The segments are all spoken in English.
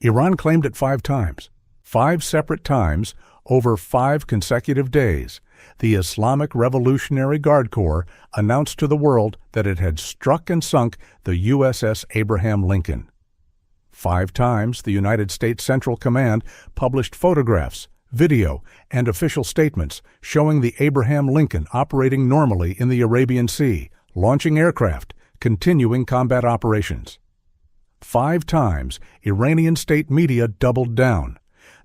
Iran claimed it 5 times. 5 separate times, over 5 consecutive days, the Islamic Revolutionary Guard Corps announced to the world that it had struck and sunk the USS Abraham Lincoln. 5 times, the United States Central Command published photographs, video, and official statements showing the Abraham Lincoln operating normally in the Arabian Sea, launching aircraft, continuing combat operations. 5 times, Iranian state media doubled down.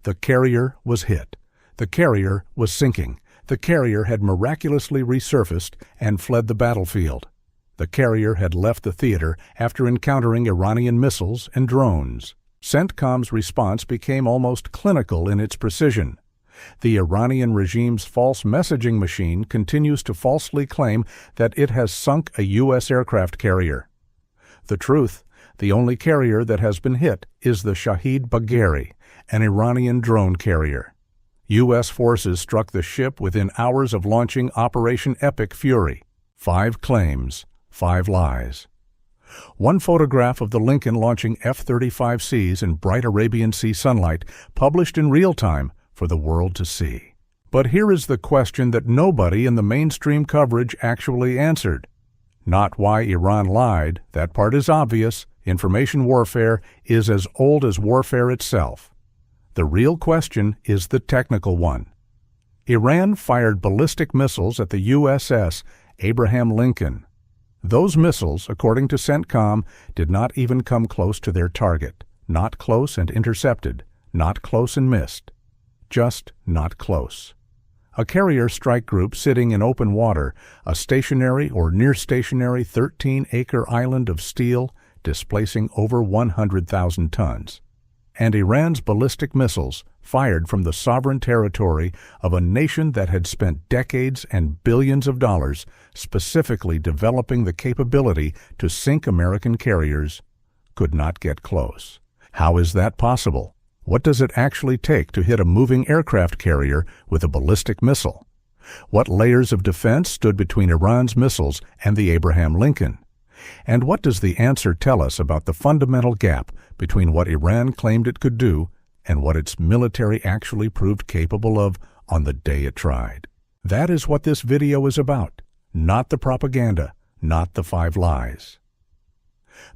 The carrier was hit. The carrier was sinking. The carrier had miraculously resurfaced and fled the battlefield. The carrier had left the theater after encountering Iranian missiles and drones. CENTCOM's response became almost clinical in its precision. The Iranian regime's false messaging machine continues to falsely claim that it has sunk a U.S. aircraft carrier. The truth, the only carrier that has been hit, is the Shahid Bagheri, an Iranian drone carrier. U.S. forces struck the ship within hours of launching Operation Epic Fury. 5 claims, 5 lies. One photograph of the Lincoln launching F-35Cs in bright Arabian Sea sunlight, published in real time for the world to see. But here is the question that nobody in the mainstream coverage actually answered. Not why Iran lied, that part is obvious. Information warfare is as old as warfare itself. The real question is the technical one. Iran fired ballistic missiles at the USS Abraham Lincoln. Those missiles, according to CENTCOM, did not even come close to their target. Not close and intercepted. Not close and missed. Just not close. A carrier strike group sitting in open water, a stationary or near-stationary 13-acre island of steel displacing over 100,000 tons. And Iran's ballistic missiles fired from the sovereign territory of a nation that had spent decades and billions of dollars specifically developing the capability to sink American carriers, could not get close. How is that possible? What does it actually take to hit a moving aircraft carrier with a ballistic missile? What layers of defense stood between Iran's missiles and the Abraham Lincoln? And what does the answer tell us about the fundamental gap between what Iran claimed it could do and what its military actually proved capable of on the day it tried? That is what this video is about, not the propaganda, not the 5 lies.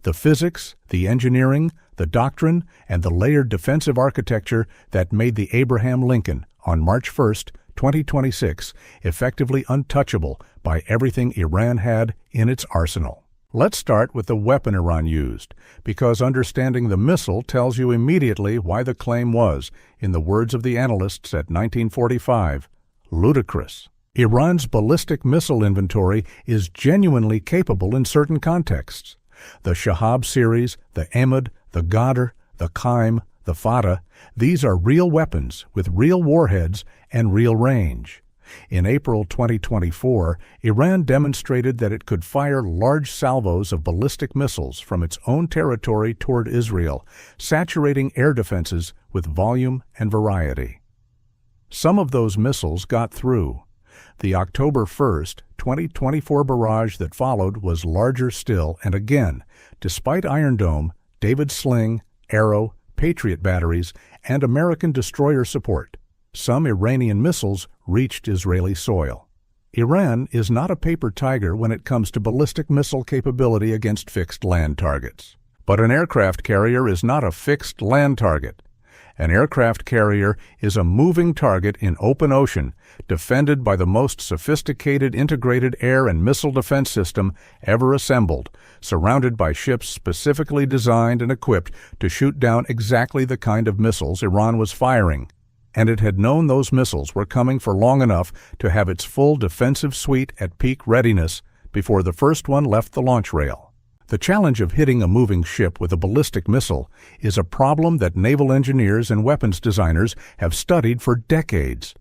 The physics, the engineering, the doctrine, and the layered defensive architecture that made the Abraham Lincoln on March 1, 2026, effectively untouchable by everything Iran had in its arsenal. Let's start with the weapon Iran used, because understanding the missile tells you immediately why the claim was, in the words of the analysts at 1945, ludicrous. Iran's ballistic missile inventory is genuinely capable in certain contexts. The Shahab series, the Ahmed, the Ghadir, the Qaim, the Fatah, these are real weapons with real warheads and real range. In April 2024, Iran demonstrated that it could fire large salvos of ballistic missiles from its own territory toward Israel, saturating air defenses with volume and variety. Some of those missiles got through. The October 1, 2024 barrage that followed was larger still, and again, despite Iron Dome, David Sling, Arrow, Patriot batteries, and American destroyer support, some Iranian missiles reached Israeli soil. Iran is not a paper tiger when it comes to ballistic missile capability against fixed land targets. But an aircraft carrier is not a fixed land target. An aircraft carrier is a moving target in open ocean, defended by the most sophisticated integrated air and missile defense system ever assembled, surrounded by ships specifically designed and equipped to shoot down exactly the kind of missiles Iran was firing. And it had known those missiles were coming for long enough to have its full defensive suite at peak readiness before the first one left the launch rail. The challenge of hitting a moving ship with a ballistic missile is a problem that naval engineers and weapons designers have studied for decades.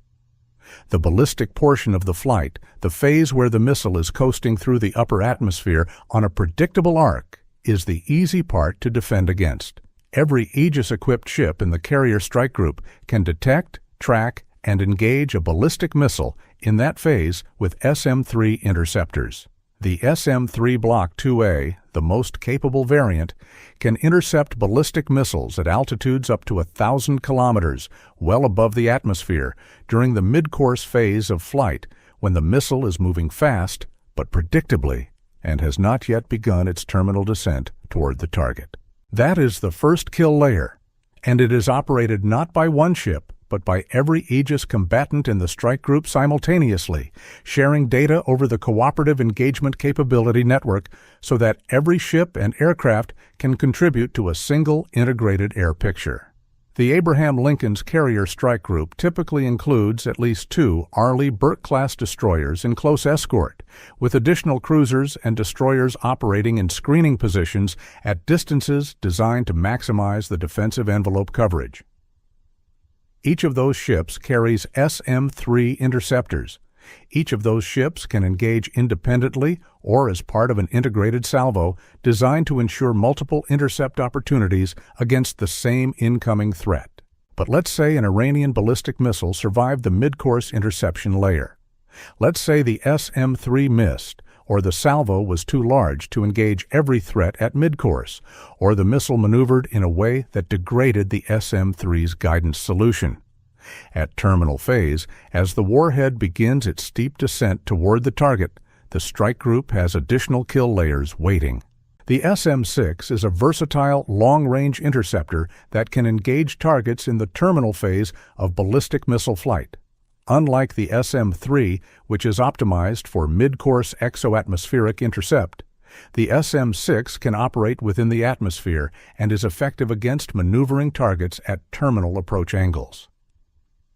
The ballistic portion of the flight, the phase where the missile is coasting through the upper atmosphere on a predictable arc, is the easy part to defend against. Every Aegis-equipped ship in the carrier strike group can detect, track, and engage a ballistic missile in that phase with SM-3 interceptors. The SM-3 Block 2A, the most capable variant, can intercept ballistic missiles at altitudes up to 1,000 kilometers, well above the atmosphere, during the midcourse phase of flight, when the missile is moving fast, but predictably, and has not yet begun its terminal descent toward the target. That is the first kill layer, and it is operated not by one ship, but by every Aegis combatant in the strike group simultaneously, sharing data over the Cooperative Engagement Capability network so that every ship and aircraft can contribute to a single integrated air picture. The Abraham Lincoln's carrier strike group typically includes at least 2 Arleigh Burke-class destroyers in close escort, with additional cruisers and destroyers operating in screening positions at distances designed to maximize the defensive envelope coverage. Each of those ships carries SM-3 interceptors. Each of those ships can engage independently or as part of an integrated salvo designed to ensure multiple intercept opportunities against the same incoming threat. But let's say an Iranian ballistic missile survived the midcourse interception layer. Let's say the SM-3 missed, or the salvo was too large to engage every threat at midcourse, or the missile maneuvered in a way that degraded the SM-3's guidance solution. At terminal phase, as the warhead begins its steep descent toward the target, the strike group has additional kill layers waiting. The SM-6 is a versatile, long-range interceptor that can engage targets in the terminal phase of ballistic missile flight. Unlike the SM-3, which is optimized for mid-course exoatmospheric intercept, the SM-6 can operate within the atmosphere and is effective against maneuvering targets at terminal approach angles.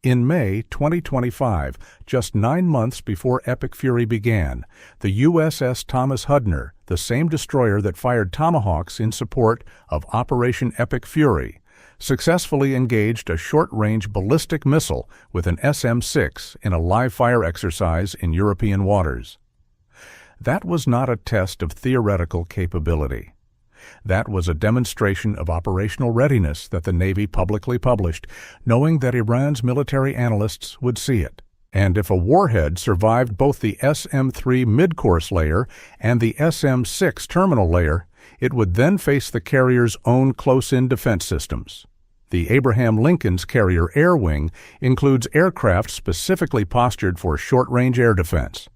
In May 2025, just 9 months before Epic Fury began, the USS Thomas Hudner, the same destroyer that fired Tomahawks in support of Operation Epic Fury, successfully engaged a short-range ballistic missile with an SM-6 in a live-fire exercise in European waters. That was not a test of theoretical capability. That was a demonstration of operational readiness that the Navy publicly published, knowing that Iran's military analysts would see it. And if a warhead survived both the SM-3 midcourse layer and the SM-6 terminal layer, it would then face the carrier's own close-in defense systems. The Abraham Lincoln's carrier air wing includes aircraft specifically postured for short-range air defense.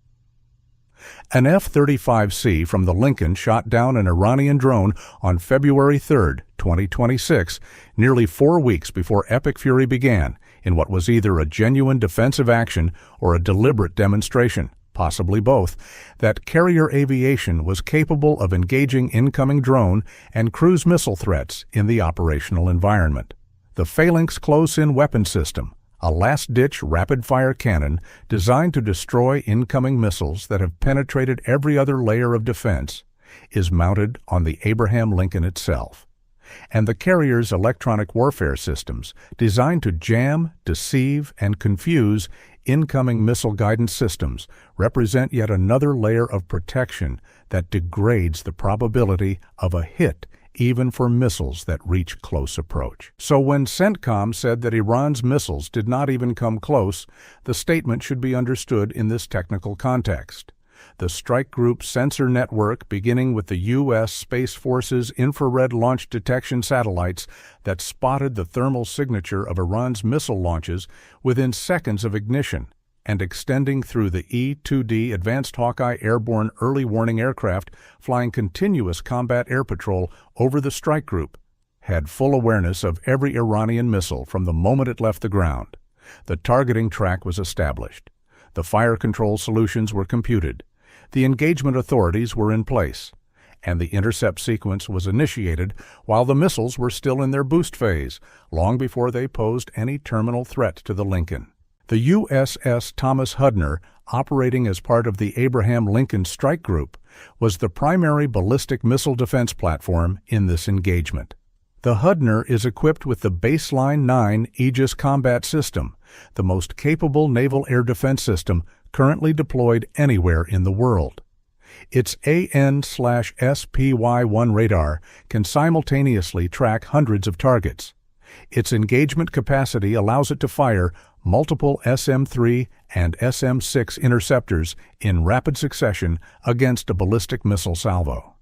An F-35C from the Lincoln shot down an Iranian drone on February 3, 2026, nearly 4 weeks before Epic Fury began, in what was either a genuine defensive action or a deliberate demonstration, possibly both, that carrier aviation was capable of engaging incoming drone and cruise missile threats in the operational environment. The Phalanx close-in weapon system, a last-ditch rapid-fire cannon designed to destroy incoming missiles that have penetrated every other layer of defense, is mounted on the Abraham Lincoln itself. And the carrier's electronic warfare systems, designed to jam, deceive, and confuse incoming missile guidance systems, represent yet another layer of protection that degrades the probability of a hit even for missiles that reach close approach. So when CENTCOM said that Iran's missiles did not even come close, the statement should be understood in this technical context. The strike group sensor network, beginning with the U.S. Space Force's infrared launch detection satellites that spotted the thermal signature of Iran's missile launches within seconds of ignition, and extending through the E-2D Advanced Hawkeye airborne early warning aircraft flying continuous combat air patrol over the strike group, had full awareness of every Iranian missile from the moment it left the ground. The targeting track was established. The fire control solutions were computed. The engagement authorities were in place, and the intercept sequence was initiated while the missiles were still in their boost phase, long before they posed any terminal threat to the Lincoln. The USS Thomas Hudner, operating as part of the Abraham Lincoln Strike Group, was the primary ballistic missile defense platform in this engagement. The Hudner is equipped with the Baseline 9 Aegis combat system, the most capable naval air defense system currently deployed anywhere in the world. Its AN/SPY-1 radar can simultaneously track hundreds of targets. Its engagement capacity allows it to fire multiple SM-3 and SM-6 interceptors in rapid succession against a ballistic missile salvo.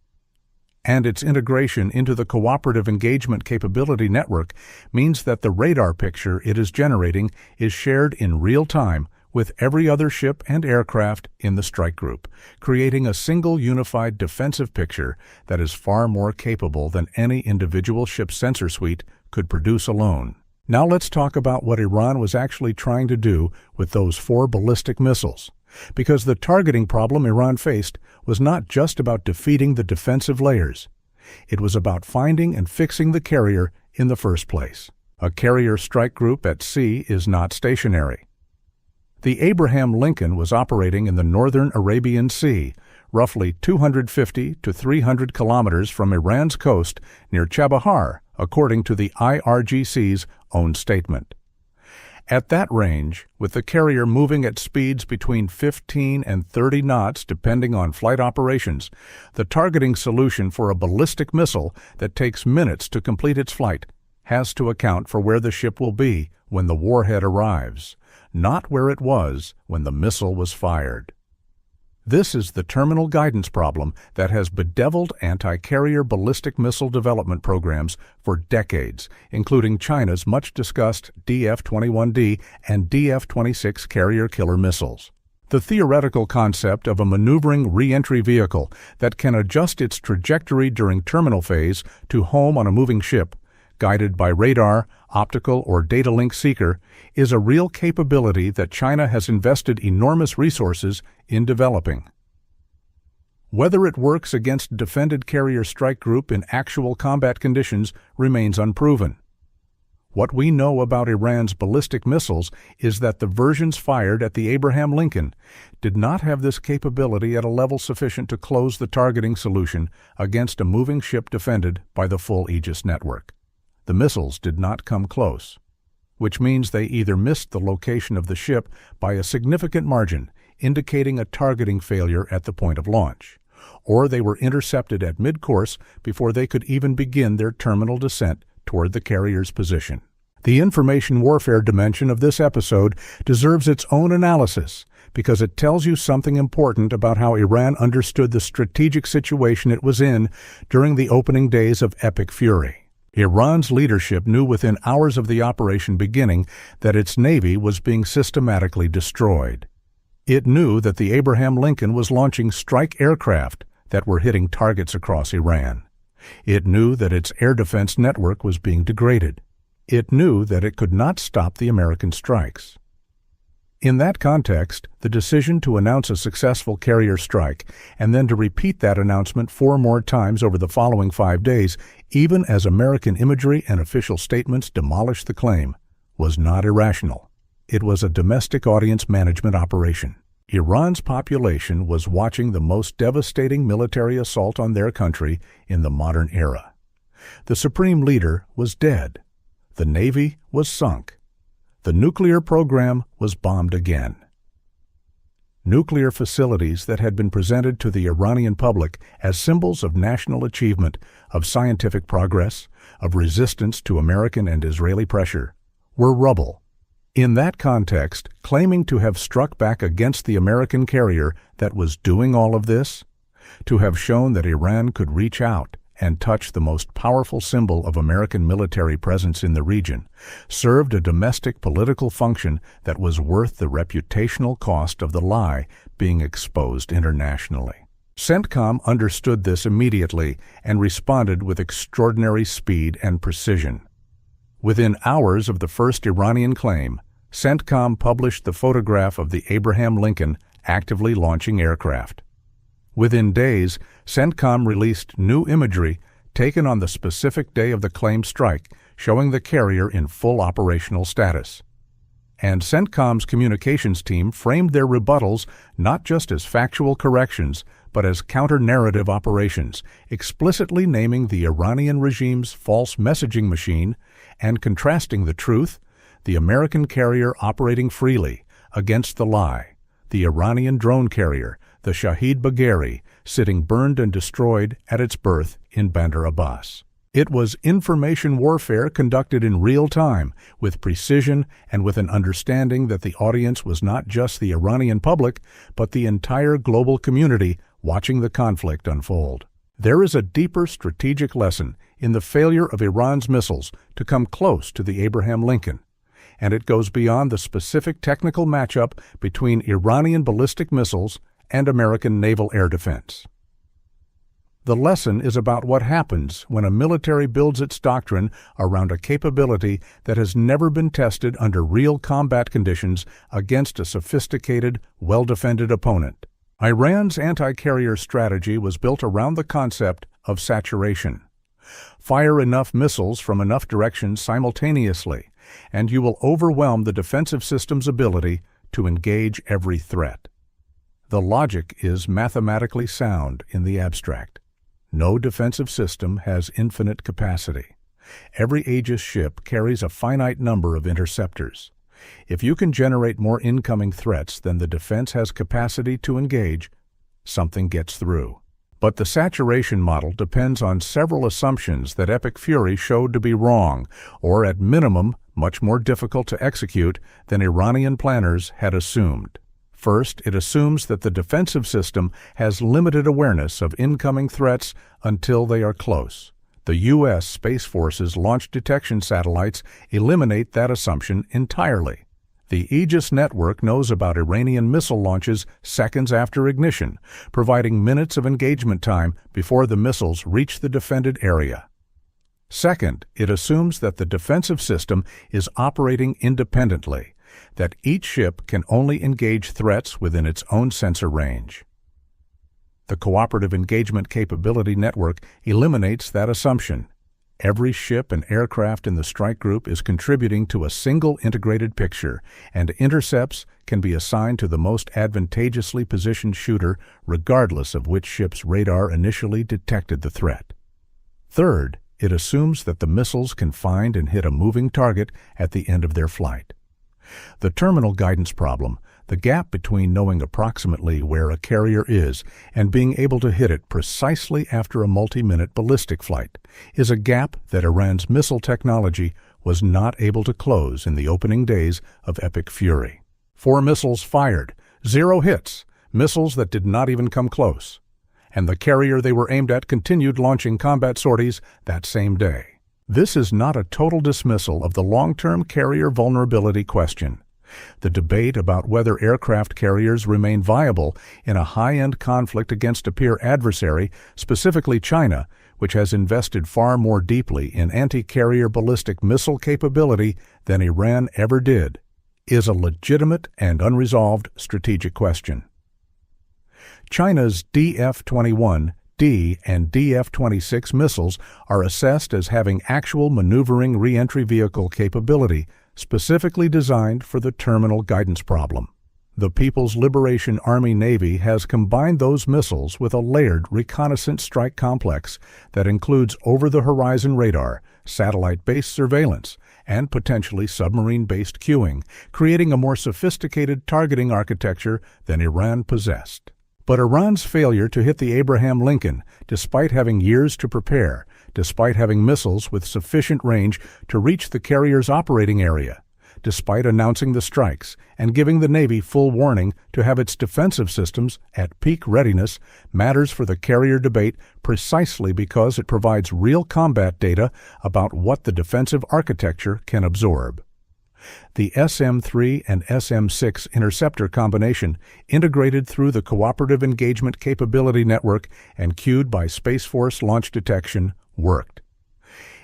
And its integration into the Cooperative Engagement Capability network means that the radar picture it is generating is shared in real time with every other ship and aircraft in the strike group, creating a single unified defensive picture that is far more capable than any individual ship's sensor suite could produce alone. Now let's talk about what Iran was actually trying to do with those 4 ballistic missiles, because the targeting problem Iran faced was not just about defeating the defensive layers. It was about finding and fixing the carrier in the first place. A carrier strike group at sea is not stationary. The Abraham Lincoln was operating in the northern Arabian Sea, roughly 250 to 300 kilometers from Iran's coast near Chabahar, according to the IRGC's own statement. At that range, with the carrier moving at speeds between 15 and 30 knots depending on flight operations, the targeting solution for a ballistic missile that takes minutes to complete its flight has to account for where the ship will be when the warhead arrives, not where it was when the missile was fired. This is the terminal guidance problem that has bedeviled anti-carrier ballistic missile development programs for decades, including China's much-discussed DF-21D and DF-26 carrier killer missiles. The theoretical concept of a maneuvering re-entry vehicle that can adjust its trajectory during terminal phase to home on a moving ship, guided by radar, optical, or data link seeker, is a real capability that China has invested enormous resources in developing. Whether it works against a defended carrier strike group in actual combat conditions remains unproven. What we know about Iran's ballistic missiles is that the versions fired at the Abraham Lincoln did not have this capability at a level sufficient to close the targeting solution against a moving ship defended by the full Aegis network. The missiles did not come close, which means they either missed the location of the ship by a significant margin, indicating a targeting failure at the point of launch, or they were intercepted at midcourse before they could even begin their terminal descent toward the carrier's position. The information warfare dimension of this episode deserves its own analysis because it tells you something important about how Iran understood the strategic situation it was in during the opening days of epic fury. Iran's leadership knew within hours of the operation beginning that its navy was being systematically destroyed. It knew that the Abraham Lincoln was launching strike aircraft that were hitting targets across Iran. It knew that its air defense network was being degraded. It knew that it could not stop the American strikes. In that context, the decision to announce a successful carrier strike and then to repeat that announcement 4 more times over the following 5 days, even as American imagery and official statements demolished the claim, was not irrational. It was a domestic audience management operation. Iran's population was watching the most devastating military assault on their country in the modern era. The supreme leader was dead. The navy was sunk. The nuclear program was bombed again. Nuclear facilities that had been presented to the Iranian public as symbols of national achievement, of scientific progress, of resistance to American and Israeli pressure, were rubble. In that context, claiming to have struck back against the American carrier that was doing all of this, to have shown that Iran could reach out and touch the most powerful symbol of American military presence in the region, served a domestic political function that was worth the reputational cost of the lie being exposed internationally. CENTCOM understood this immediately and responded with extraordinary speed and precision. Within hours of the first Iranian claim, CENTCOM published the photograph of the Abraham Lincoln actively launching aircraft. Within days, CENTCOM released new imagery taken on the specific day of the claimed strike, showing the carrier in full operational status. And CENTCOM's communications team framed their rebuttals not just as factual corrections, but as counter-narrative operations, explicitly naming the Iranian regime's false messaging machine and contrasting the truth, the American carrier operating freely, against the lie, the Iranian drone carrier, the Shahid Bagheri, sitting burned and destroyed at its berth in Bandar Abbas. It was information warfare conducted in real time, with precision and with an understanding that the audience was not just the Iranian public, but the entire global community watching the conflict unfold. There is a deeper strategic lesson in the failure of Iran's missiles to come close to the Abraham Lincoln, and it goes beyond the specific technical matchup between Iranian ballistic missiles and American naval air defense. The lesson is about what happens when a military builds its doctrine around a capability that has never been tested under real combat conditions against a sophisticated, well-defended opponent. Iran's anti-carrier strategy was built around the concept of saturation. Fire enough missiles from enough directions simultaneously, and you will overwhelm the defensive system's ability to engage every threat. The logic is mathematically sound in the abstract. No defensive system has infinite capacity. Every Aegis ship carries a finite number of interceptors. If you can generate more incoming threats than the defense has capacity to engage, something gets through. But the saturation model depends on several assumptions that Epic Fury showed to be wrong, or at minimum, much more difficult to execute than Iranian planners had assumed. First, it assumes that the defensive system has limited awareness of incoming threats until they are close. The U.S. Space Force's launch detection satellites eliminate that assumption entirely. The Aegis network knows about Iranian missile launches seconds after ignition, providing minutes of engagement time before the missiles reach the defended area. Second, it assumes that the defensive system is operating independently, that each ship can only engage threats within its own sensor range. The Cooperative Engagement Capability network eliminates that assumption. Every ship and aircraft in the strike group is contributing to a single integrated picture, and intercepts can be assigned to the most advantageously positioned shooter regardless of which ship's radar initially detected the threat. Third, it assumes that the missiles can find and hit a moving target at the end of their flight. The terminal guidance problem, the gap between knowing approximately where a carrier is and being able to hit it precisely after a multi-minute ballistic flight, is a gap that Iran's missile technology was not able to close in the opening days of Epic Fury. 4 missiles fired, 0 hits, missiles that did not even come close. And the carrier they were aimed at continued launching combat sorties that same day. This is not a total dismissal of the long-term carrier vulnerability question. The debate about whether aircraft carriers remain viable in a high-end conflict against a peer adversary, specifically China, which has invested far more deeply in anti-carrier ballistic missile capability than Iran ever did, is a legitimate and unresolved strategic question. China's DF-21, D, and DF-26 missiles are assessed as having actual maneuvering re-entry vehicle capability, specifically designed for the terminal guidance problem. The People's Liberation Army Navy has combined those missiles with a layered reconnaissance strike complex that includes over-the-horizon radar, satellite-based surveillance, and potentially submarine-based cueing, creating a more sophisticated targeting architecture than Iran possessed. But Iran's failure to hit the Abraham Lincoln, despite having years to prepare, despite having missiles with sufficient range to reach the carrier's operating area, despite announcing the strikes and giving the Navy full warning to have its defensive systems at peak readiness, matters for the carrier debate precisely because it provides real combat data about what the defensive architecture can absorb. The SM-3 and SM-6 interceptor combination, integrated through the Cooperative Engagement Capability network and cued by Space Force launch detection, worked.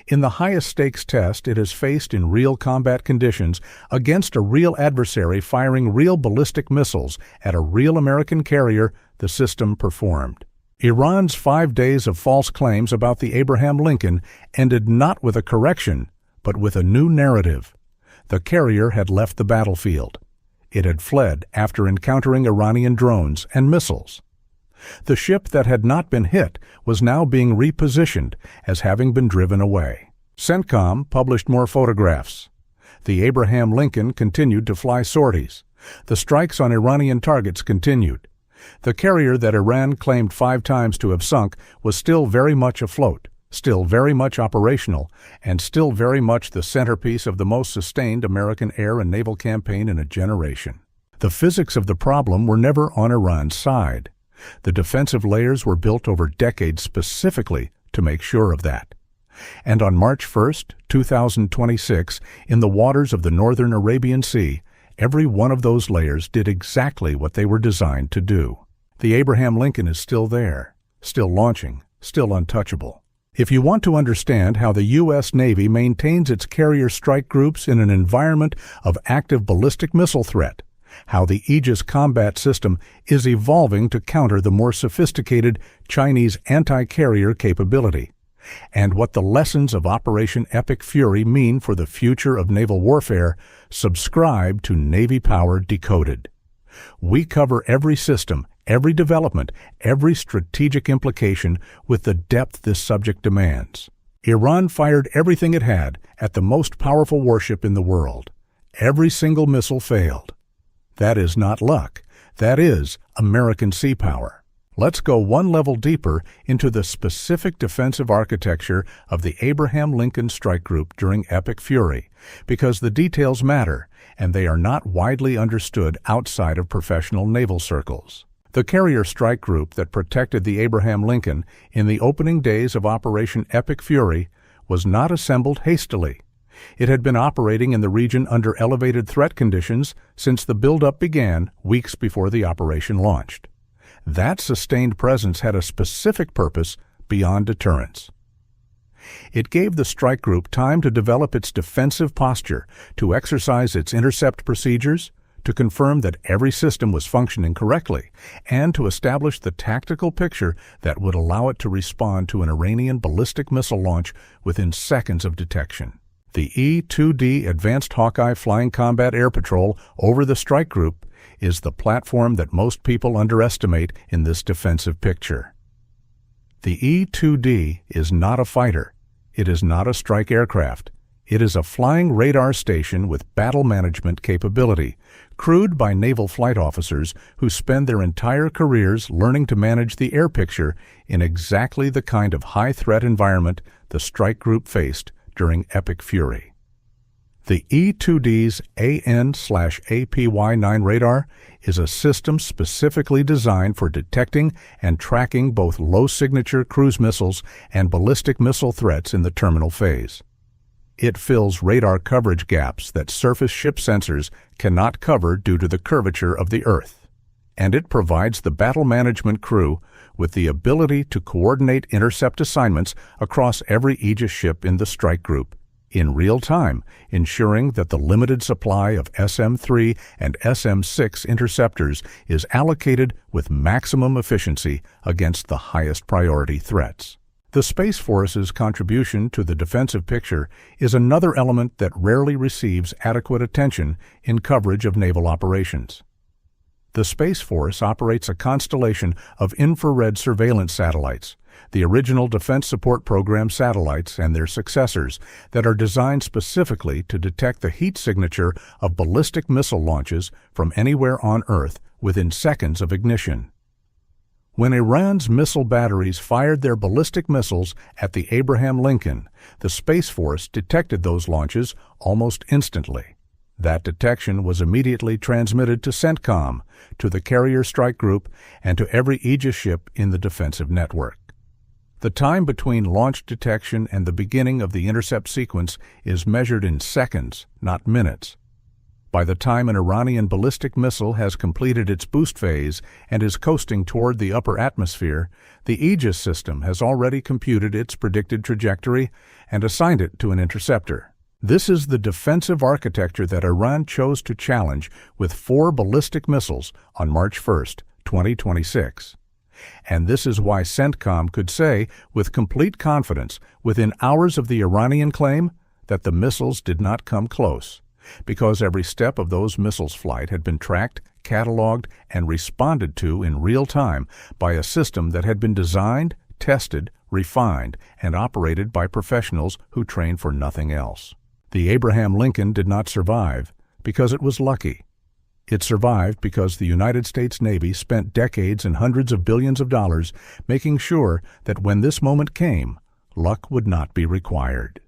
In the highest stakes test it has faced in real combat conditions against a real adversary firing real ballistic missiles at a real American carrier, the system performed. Iran's 5 days of false claims about the Abraham Lincoln ended not with a correction, but with a new narrative. The carrier had left the battlefield. It had fled after encountering Iranian drones and missiles. The ship that had not been hit was now being repositioned as having been driven away. CENTCOM published more photographs. The Abraham Lincoln continued to fly sorties. The strikes on Iranian targets continued. The carrier that Iran claimed 5 times to have sunk was still very much afloat, still very much operational, and still very much the centerpiece of the most sustained American air and naval campaign in a generation. The physics of the problem were never on Iran's side. The defensive layers were built over decades specifically to make sure of that. And on March 1, 2026, in the waters of the northern Arabian Sea, every one of those layers did exactly what they were designed to do. The Abraham Lincoln is still there, still launching, still untouchable. If you want to understand how the U.S. Navy maintains its carrier strike groups in an environment of active ballistic missile threat, how the Aegis combat system is evolving to counter the more sophisticated Chinese anti-carrier capability, and what the lessons of Operation Epic Fury mean for the future of naval warfare, subscribe to Navy Power Decoded. We cover every system, every development, every strategic implication with the depth this subject demands. Iran fired everything it had at the most powerful warship in the world. Every single missile failed. That is not luck. That is American sea power. Let's go one level deeper into the specific defensive architecture of the Abraham Lincoln Strike Group during Epic Fury, because the details matter, and they are not widely understood outside of professional naval circles. The carrier strike group that protected the Abraham Lincoln in the opening days of Operation Epic Fury was not assembled hastily. It had been operating in the region under elevated threat conditions since the buildup began weeks before the operation launched. That sustained presence had a specific purpose beyond deterrence. It gave the strike group time to develop its defensive posture, to exercise its intercept procedures, to confirm that every system was functioning correctly, and to establish the tactical picture that would allow it to respond to an Iranian ballistic missile launch within seconds of detection. The E-2D Advanced Hawkeye Flying Combat Air Patrol over the strike group is the platform that most people underestimate in this defensive picture. The E-2D is not a fighter. It is not a strike aircraft. It is a flying radar station with battle management capability, crewed by naval flight officers who spend their entire careers learning to manage the air picture in exactly the kind of high-threat environment the strike group faced during Epic Fury. The E-2D's AN/APY-9 radar is a system specifically designed for detecting and tracking both low-signature cruise missiles and ballistic missile threats in the terminal phase. It fills radar coverage gaps that surface ship sensors cannot cover due to the curvature of the Earth. And it provides the battle management crew with the ability to coordinate intercept assignments across every Aegis ship in the strike group in real time, ensuring that the limited supply of SM-3 and SM-6 interceptors is allocated with maximum efficiency against the highest priority threats. The Space Force's contribution to the defensive picture is another element that rarely receives adequate attention in coverage of naval operations. The Space Force operates a constellation of infrared surveillance satellites, the original Defense Support Program satellites and their successors, that are designed specifically to detect the heat signature of ballistic missile launches from anywhere on Earth within seconds of ignition. When Iran's missile batteries fired their ballistic missiles at the Abraham Lincoln, the Space Force detected those launches almost instantly. That detection was immediately transmitted to CENTCOM, to the carrier strike group, and to every Aegis ship in the defensive network. The time between launch detection and the beginning of the intercept sequence is measured in seconds, not minutes. By the time an Iranian ballistic missile has completed its boost phase and is coasting toward the upper atmosphere, the Aegis system has already computed its predicted trajectory and assigned it to an interceptor. This is the defensive architecture that Iran chose to challenge with 4 ballistic missiles on March 1, 2026. And this is why CENTCOM could say with complete confidence, within hours of the Iranian claim, that the missiles did not come close, because every step of those missiles' flight had been tracked, cataloged, and responded to in real time by a system that had been designed, tested, refined, and operated by professionals who train for nothing else. The Abraham Lincoln did not survive because it was lucky. It survived because the United States Navy spent decades and hundreds of billions of dollars making sure that when this moment came, luck would not be required.